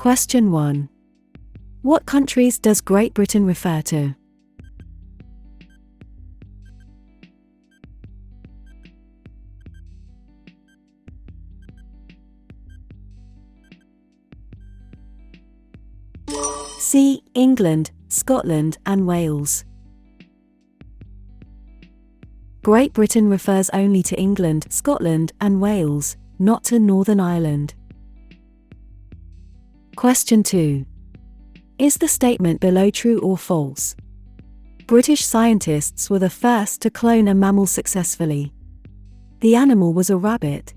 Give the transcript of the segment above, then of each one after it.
Question 1. What countries does Great Britain refer to? C. England, Scotland, and Wales. Great Britain refers only to England, Scotland, and Wales, not to Northern Ireland. Question 2. Is the statement below true or false? British scientists were the first to clone a mammal successfully. The animal was a rabbit.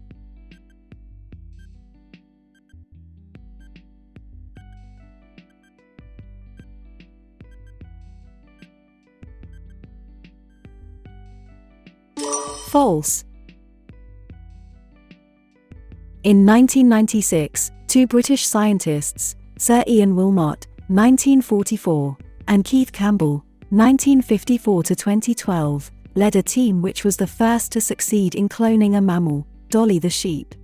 False. In 1996, two British scientists, Sir Ian Wilmot, 1944, and Keith Campbell, 1954–2012, led a team which was the first to succeed in cloning a mammal, Dolly the sheep.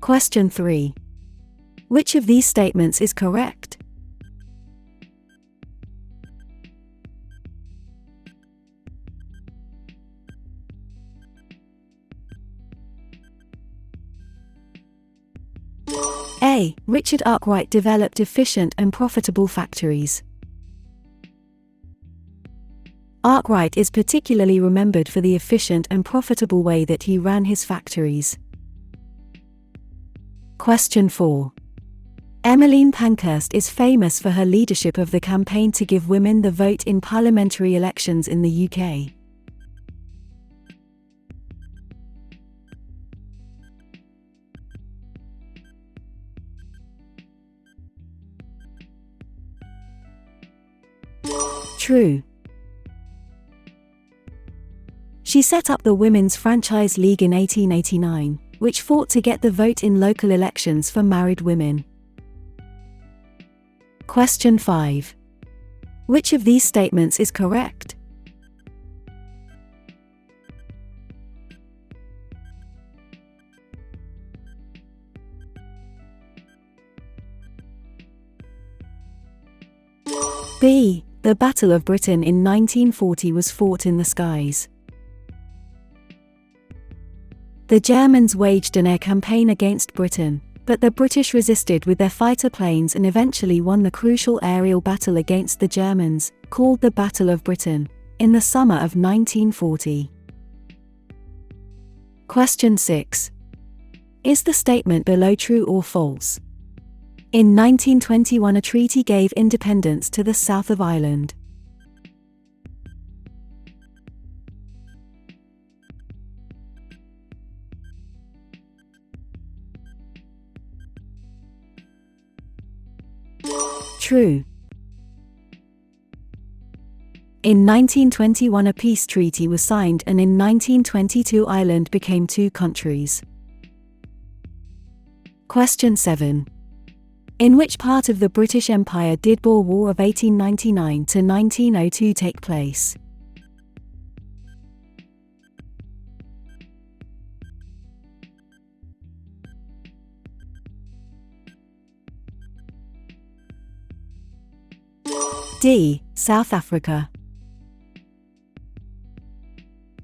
Question 3. Which of these statements is correct? A. Richard Arkwright developed efficient and profitable factories. Arkwright is particularly remembered for the efficient and profitable way that he ran his factories. Question 4. Emmeline Pankhurst is famous for her leadership of the campaign to give women the vote in parliamentary elections in the UK. True. She set up the Women's Franchise League in 1889, which fought to get the vote in local elections for married women. Question 5. Which of these statements is correct? B. The Battle of Britain in 1940 was fought in the skies. The Germans waged an air campaign against Britain, but the British resisted with their fighter planes and eventually won the crucial aerial battle against the Germans, called the Battle of Britain, in the summer of 1940. Question 6. Is the statement below true or false? In 1921 a treaty gave independence to the south of Ireland. True. In 1921 a peace treaty was signed and in 1922 Ireland became two countries. Question 7. In which part of the British Empire did Boer War of 1899 to 1902 take place? D. South Africa.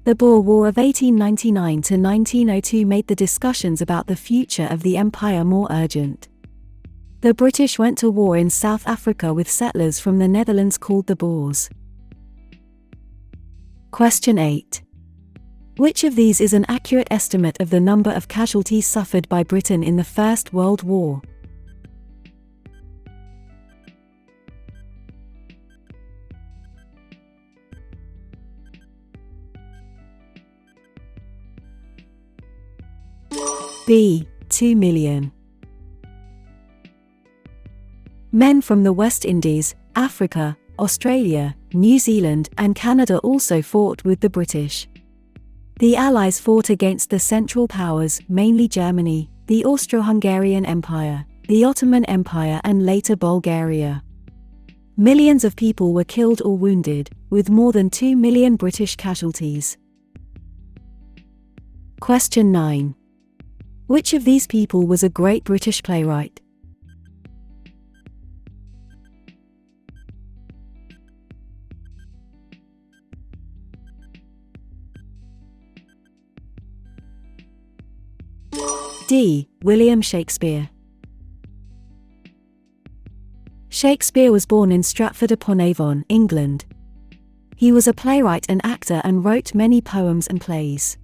The Boer War of 1899 to 1902 made the discussions about the future of the empire more urgent. The British went to war in South Africa with settlers from the Netherlands called the Boers. Question 8. Which of these is an accurate estimate of the number of casualties suffered by Britain in the First World War? B. 2 million. Men from the West Indies, Africa, Australia, New Zealand, and Canada also fought with the British. The Allies fought against the Central Powers, mainly Germany, the Austro-Hungarian Empire, the Ottoman Empire, and later Bulgaria. Millions of people were killed or wounded, with more than 2 million British casualties. Question 9. Which of these people was a great British playwright? D. William Shakespeare. Shakespeare was born in Stratford-upon-Avon, England. He was a playwright and actor and wrote many poems and plays.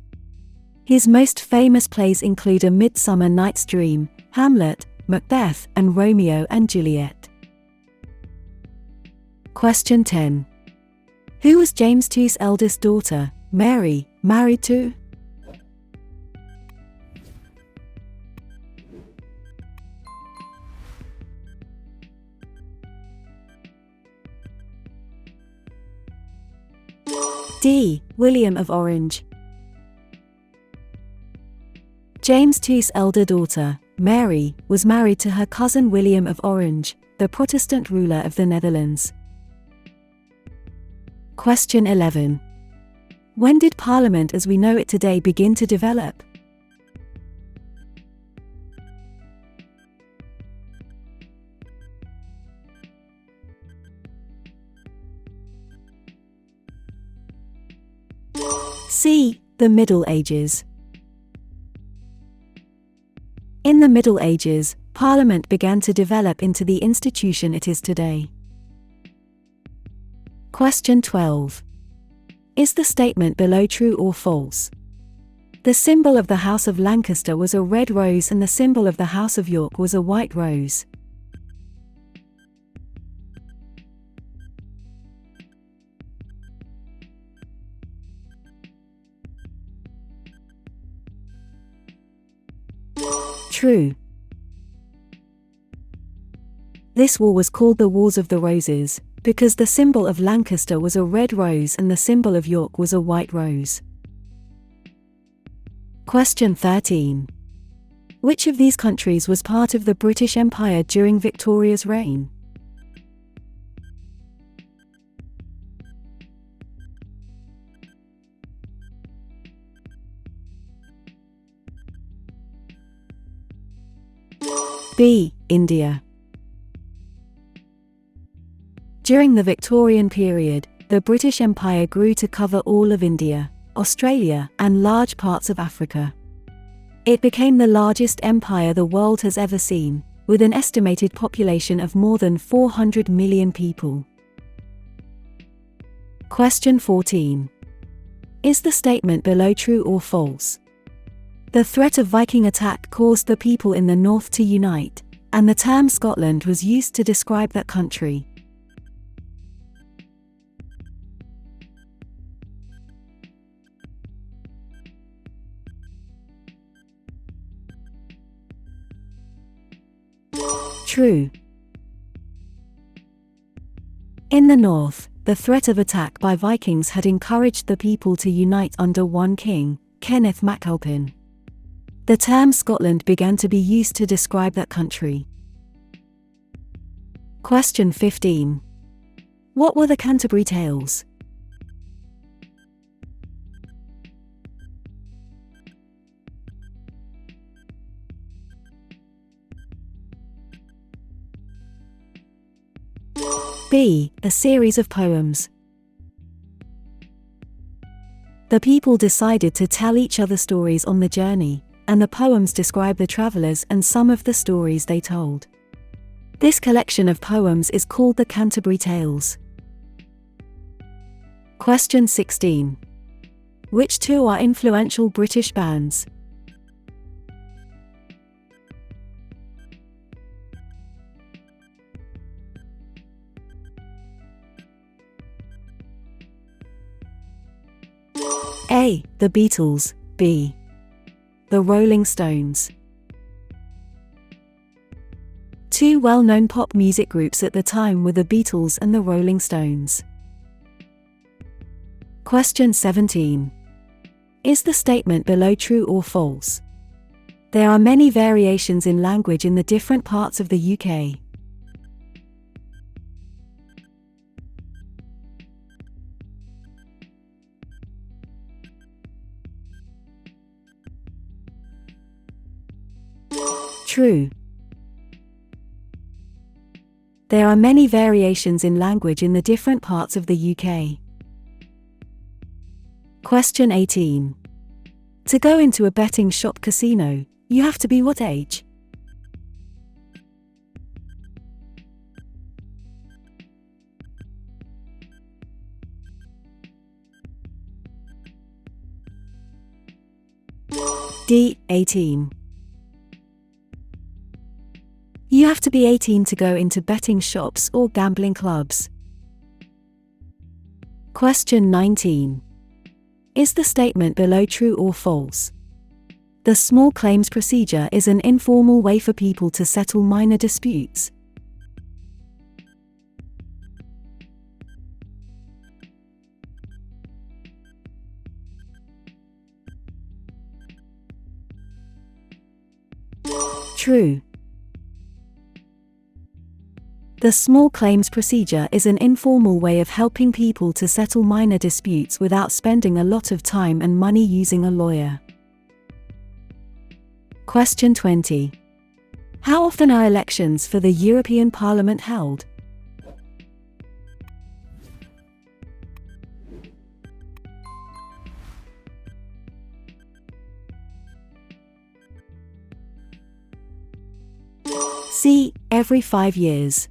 His most famous plays include A Midsummer Night's Dream, Hamlet, Macbeth, and Romeo and Juliet. Question 10. Who was James II's eldest daughter, Mary, married to? D. William of Orange. James II's elder daughter, Mary, was married to her cousin William of Orange, the Protestant ruler of the Netherlands. Question 11. When did Parliament as we know it today begin to develop? C. The Middle Ages. In the Middle Ages, Parliament began to develop into the institution it is today. Question 12. Is the statement below true or false? The symbol of the House of Lancaster was a red rose and the symbol of the House of York was a white rose. True. This war was called the Wars of the Roses, because the symbol of Lancaster was a red rose and the symbol of York was a white rose. Question 13. Which of these countries was part of the British Empire during Victoria's reign? B. India. During the Victorian period, the British Empire grew to cover all of India, Australia, and large parts of Africa. It became the largest empire the world has ever seen, with an estimated population of more than 400 million people. Question 14. Is the statement below true or false? The threat of Viking attack caused the people in the north to unite, and the term Scotland was used to describe that country. True. In the north, the threat of attack by Vikings had encouraged the people to unite under one king, Kenneth MacAlpin. The term Scotland began to be used to describe that country. Question 15. What were the Canterbury Tales? B. A series of poems. The people decided to tell each other stories on the journey, and the poems describe the travelers and some of the stories they told. This collection of poems is called the Canterbury Tales. Question 16. Which two are influential British bands? A. The Beatles. B. The Rolling Stones. Two well-known pop music groups at the time were the Beatles and the Rolling Stones. Question 17. Is the statement below true or false? There are many variations in language in the different parts of the UK. True. There are many variations in language in the different parts of the UK. Question 18. To go into a betting shop casino, you have to be what age? D. 18. You have to be 18 to go into betting shops or gambling clubs. Question 19. Is the statement below true or false? The small claims procedure is an informal way for people to settle minor disputes. True. The small claims procedure is an informal way of helping people to settle minor disputes without spending a lot of time and money using a lawyer. Question 20. How often are elections for the European Parliament held? C. Every 5 years.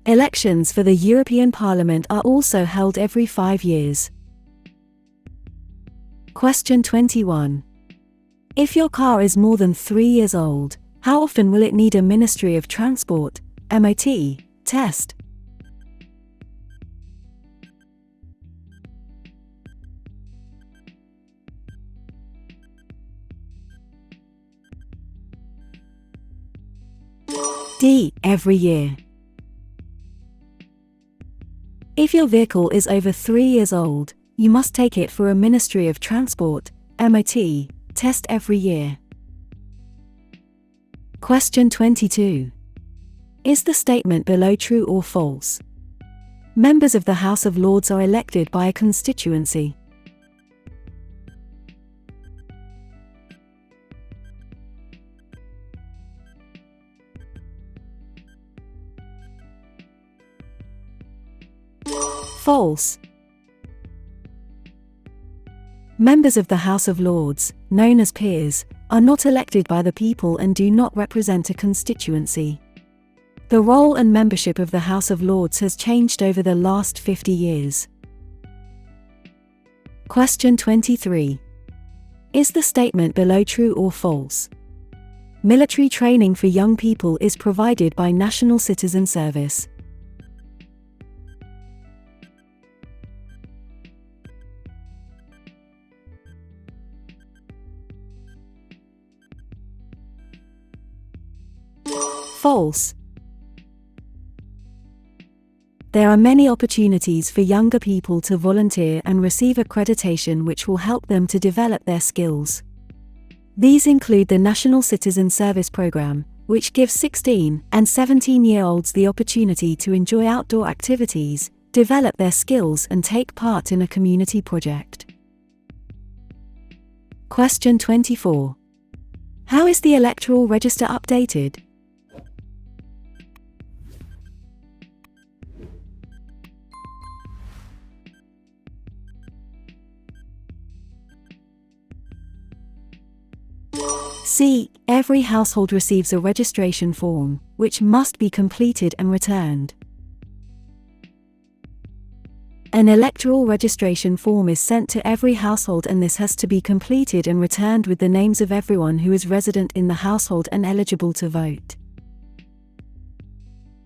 Elections for the European Parliament are also held every 5 years. Question 21. If your car is more than 3 years old, how often will it need a Ministry of Transport (MOT) test? D. Every year. If your vehicle is over 3 years old, you must take it for a Ministry of Transport (MOT) test every year. Question 22. Is the statement below true or false? Members of the House of Lords are elected by a constituency. False. Members of the House of Lords, known as peers, are not elected by the people and do not represent a constituency. The role and membership of the House of Lords has changed over the last 50 years. Question 23. Is the statement below true or false? Military training for young people is provided by National Citizen Service. False. There are many opportunities for younger people to volunteer and receive accreditation which will help them to develop their skills. These include the National Citizen Service Program, which gives 16 and 17-year-olds the opportunity to enjoy outdoor activities, develop their skills and take part in a community project. Question 24. How is the electoral register updated? C. Every household receives a registration form, which must be completed and returned. An electoral registration form is sent to every household and this has to be completed and returned with the names of everyone who is resident in the household and eligible to vote.